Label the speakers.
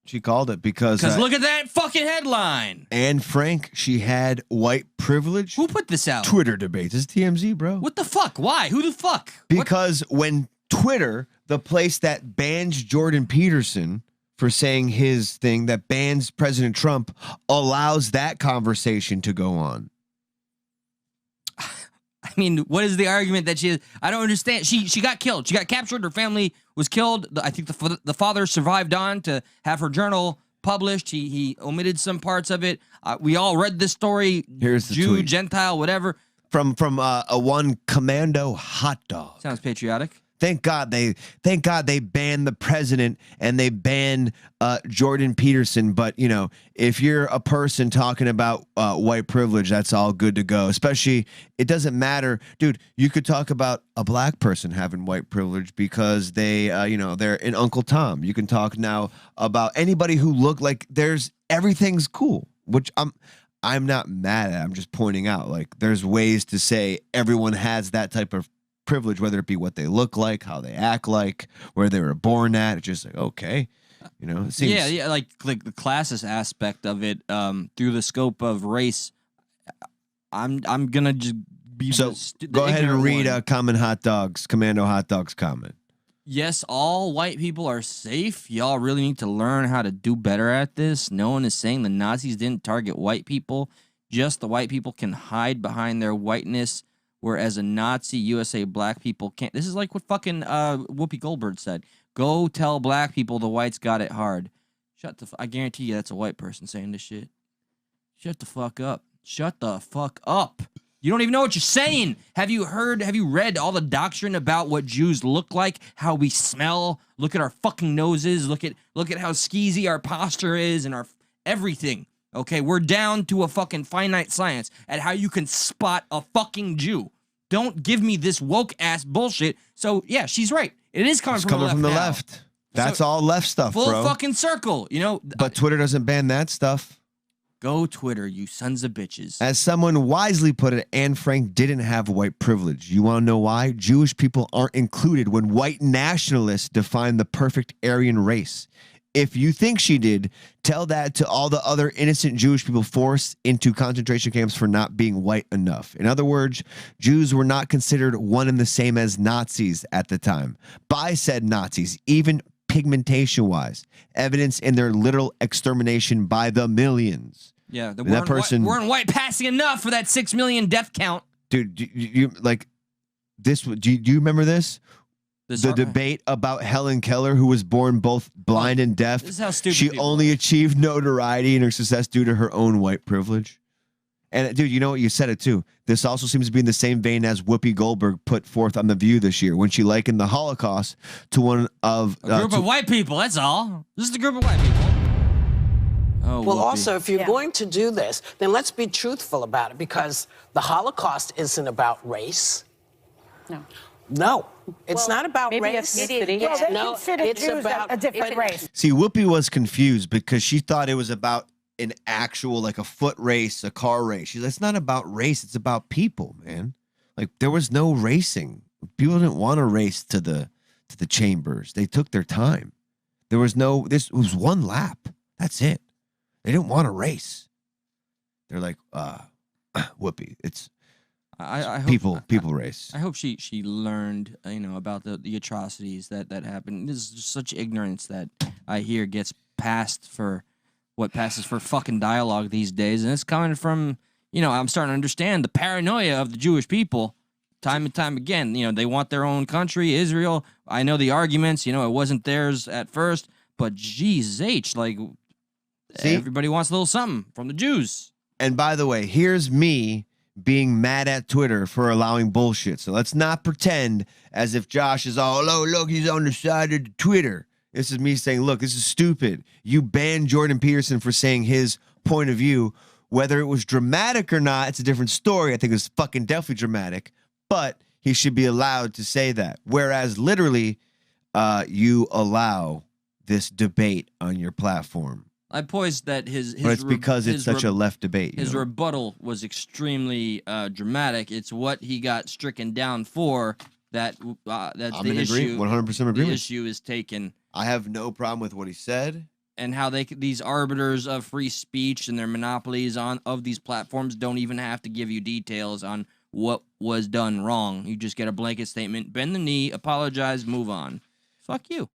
Speaker 1: She called it because
Speaker 2: look at that fucking headline.
Speaker 1: Anne Frank, she had white privilege.
Speaker 2: Who put this out?
Speaker 1: Twitter debates. It's TMZ, bro.
Speaker 2: What the fuck? Why? Who the fuck?
Speaker 1: Because when Twitter, the place that bans Jordan Peterson for saying his thing, that bans President Trump, allows that conversation to go on.
Speaker 2: I mean, what is the argument that she? I don't understand. She got killed. She got captured. Her family was killed. I think the father survived on to have her journal published. He omitted some parts of it. We all read this story.
Speaker 1: Here's the
Speaker 2: Jew,
Speaker 1: tweet.
Speaker 2: Gentile, whatever.
Speaker 1: From a one Commando hot dog.
Speaker 2: Sounds patriotic.
Speaker 1: Thank God they banned the president and they banned Jordan Peterson. But, you know, if you're a person talking about white privilege, that's all good to go. Especially, it doesn't matter. Dude, you could talk about a black person having white privilege because they, they're in Uncle Tom. You can talk now about anybody who look like everything's cool, which I'm not mad at. I'm just pointing out, like, there's ways to say everyone has that type of privilege, whether it be what they look like, how they act like, where they were born at. It's just like, okay, it seems.
Speaker 2: Yeah, like the classist aspect of it, through the scope of race. I'm gonna just be
Speaker 1: so. Go ahead and read Commando Hot Dog's comment.
Speaker 2: Yes, all white people are safe. Y'all really need to learn how to do better at this. No one is saying the Nazis didn't target white people. Just the white people can hide behind their whiteness. Whereas a Nazi USA black people can't. This is like what fucking Whoopi Goldberg said. Go tell black people the whites got it hard. I guarantee you that's a white person saying this shit. Shut the fuck up. Shut the fuck up. You don't even know what you're saying. Have you read all the doctrine about what Jews look like, how we smell? Look at our fucking noses. Look at how skeezy our posture is and our everything. Okay, we're down to a fucking finite science at how you can spot a fucking Jew. Don't give me this woke ass bullshit. So yeah, she's right. It is coming from the left.
Speaker 1: That's all left stuff,
Speaker 2: full
Speaker 1: bro.
Speaker 2: Fucking circle,
Speaker 1: But Twitter doesn't ban that stuff.
Speaker 2: Go Twitter, you sons of bitches.
Speaker 1: As someone wisely put it, Anne Frank didn't have white privilege. You want to know why? Jewish people aren't included when white nationalists define the perfect Aryan race. If you think she did, tell that to all the other innocent Jewish people forced into concentration camps for not being white enough. In other words, Jews were not considered one and the same as Nazis at the time. By said Nazis, even pigmentation-wise, evidence in their literal extermination by the millions.
Speaker 2: Yeah, weren't white passing enough for that 6 million death count.
Speaker 1: Dude, you like this? Do you remember this? The debate about Helen Keller, who was born both blind and deaf.
Speaker 2: This is how stupid
Speaker 1: she only achieved notoriety in her success due to her own white privilege. And dude, you know what? You said it too. This also seems to be in the same vein as Whoopi Goldberg put forth on The View this year when she likened the Holocaust to one of
Speaker 2: a group of white people. That's all. This is a group of white people. Oh,
Speaker 3: well, also, if you're going to do this, then let's be truthful about it, because the Holocaust isn't about race. No, it's not about race.
Speaker 4: It's about a different race.
Speaker 1: See, Whoopi was confused because she thought it was about an actual, like a foot race, a car race. She's like, it's not about race. It's about people, man. Like, there was no racing. People didn't want to race to the chambers. They took their time. There was this was one lap. That's it. They didn't want to race. They're like, Whoopi, it's
Speaker 2: I
Speaker 1: hope, people race.
Speaker 2: I hope she learned, about the atrocities that happened. This is just such ignorance that I hear gets passed for what passes for fucking dialogue these days, and it's coming from, I'm starting to understand the paranoia of the Jewish people time and time again. They want their own country, Israel. I know the arguments, it wasn't theirs at first, but geez H, like, everybody wants a little something from the Jews.
Speaker 1: And by the way, here's me being mad at Twitter for allowing bullshit. So let's not pretend as if Josh is all, oh, look, he's on the side of Twitter. This is me saying, look, this is stupid. You banned Jordan Peterson for saying his point of view. Whether it was dramatic or not, it's a different story. I think it's fucking definitely dramatic, but he should be allowed to say that. Whereas literally, you allow this debate on your platform.
Speaker 2: I poised that his
Speaker 1: but it's because it's such a left debate.
Speaker 2: His rebuttal was extremely dramatic. It's what he got stricken down for that
Speaker 1: I'm the issue. 100% agree.
Speaker 2: The issue is taken.
Speaker 1: I have no problem with what he said.
Speaker 2: and how these arbiters of free speech and their monopolies of these platforms don't even have to give you details on what was done wrong. You just get a blanket statement, bend the knee, apologize, move on. Fuck you.